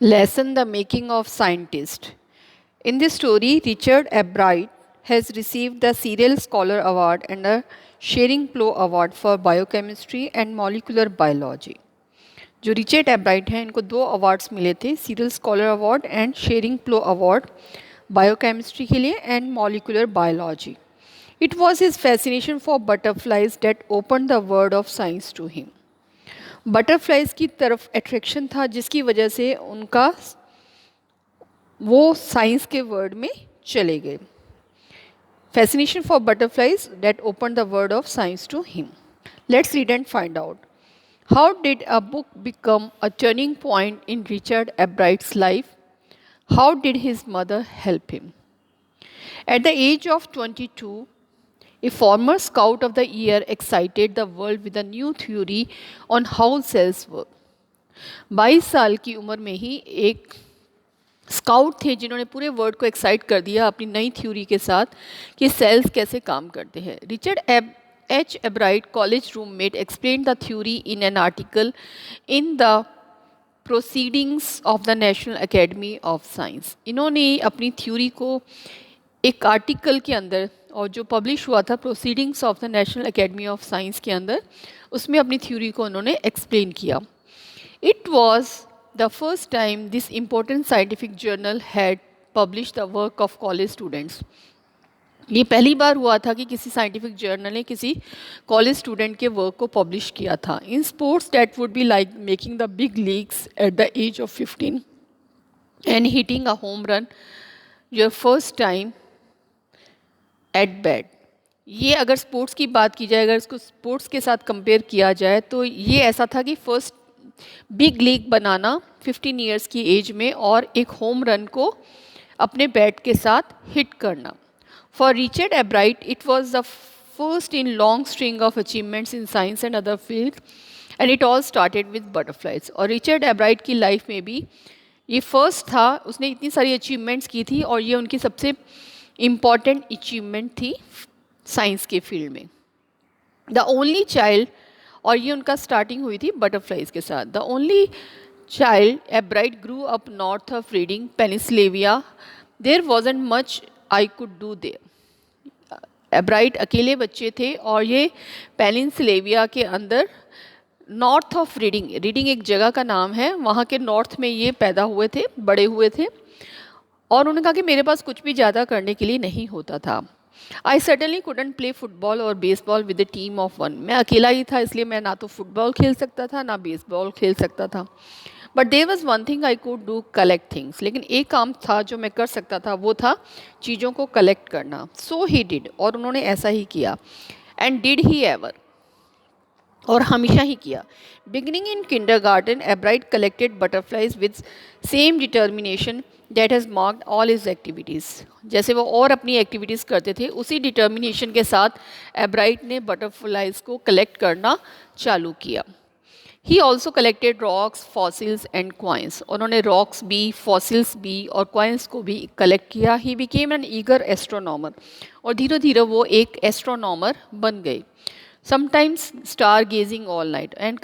Lesson: The Making of Scientist. In this story, Richard Albright has received the Serial Scholar Award and the Shearing-Plough Award for Biochemistry and Molecular Biology. जो Richard Ebright हैं इनको 2 awards मिले थे, Searle scholar award and Schering Plough award, biochemistry के लिए and molecular biology. It was his fascination for butterflies that open the world of science to him. Butterflies की तरफ attraction था जिसकी वजह से उनका वो साइंस के वर्ल्ड में चले गए. Fascination for butterflies that open the world of science to him. Let's read and find out. How did a book become a turning point in Richard Albright's life? How did his mother help him? At the age of 22, a former Scout of the Year excited the world with a new theory on how cells work. 22 साल की उम्र में ही एक scout थे जिन्होंने पूरे world को excite कर दिया अपनी नई थ्योरी के साथ कि सेल्स कैसे काम करते हैं. Richard H. Albright, college roommate, explained the theory in an article in the Proceedings of the National Academy of Science. इन्होंने अपनी थ्योरी को एक आर्टिकल के अंदर और जो पब्लिश हुआ था proceedings of the national academy of science के अंदर, उसमें अपनी थ्योरी को उन्होंने एक्सप्लेन किया. It was the first time this important scientific journal had publish the work of college students. ये पहली बार हुआ था कि किसी साइंटिफिक जर्नल ने किसी कॉलेज स्टूडेंट के वर्क को पब्लिश किया था. In sports that would be like making the big leagues at the age of 15 and hitting a home run your first time at bat. ये अगर स्पोर्ट्स की बात की जाए, अगर इसको स्पोर्ट्स के साथ कंपेयर किया जाए तो ये ऐसा था कि फर्स्ट बिग लीग बनाना 15 ईयर्स की एज में और एक होम रन को अपने बैट के साथ हिट करना. For Richard Albright, it was the first in long string of achievements in science and other fields, and it all started with butterflies. और रिचर्ड एब्राइट की लाइफ में भी ये फर्स्ट था. उसने इतनी सारी अचीवमेंट्स की थी और ये उनकी सबसे इम्पॉर्टेंट अचीवमेंट थी साइंस के फील्ड में. द ओनली चाइल्ड, और ये उनका स्टार्टिंग हुई थी बटरफ्लाइज के साथ. The only child, Ebright grew up north of Reading, Pennsylvania. There wasn't much I could do there. Ebright अकेले बच्चे थे और ये पेनिनसिल्वेनिया के अंदर नॉर्थ ऑफ रीडिंग, रीडिंग एक जगह का नाम है, वहाँ के नॉर्थ में ये पैदा हुए थे, बड़े हुए थे. और उन्होंने कहा कि मेरे पास कुछ भी ज़्यादा करने के लिए नहीं होता था. I suddenly couldn't play football और baseball with the team of one. मैं अकेला ही था, इसलिए मैं ना तो फुटबॉल खेल सकता था ना बेसबॉल खेल सकता था. But there was one thing I could do, collect things. लेकिन एक काम था जो मैं कर सकता था, वो था चीज़ों को कलेक्ट करना. सो ही डिड, और उन्होंने ऐसा ही किया. एंड डिड ही एवर, और हमेशा ही किया. Beginning in kindergarten, एब्राइट collected butterflies with same determination that has marked all his activities. जैसे वो और अपनी एक्टिविटीज़ करते थे, उसी डिटर्मिनेशन के साथ एब्राइट ने बटरफ्लाइज को कलेक्ट करना चालू किया. He also collected rocks, fossils and coins. उन्होंने rocks भी, fossils भी और coins को भी collect किया. He became an eager astronomer. और धीरे धीरे वो एक astronomer बन गए. Sometimes star gazing all night. And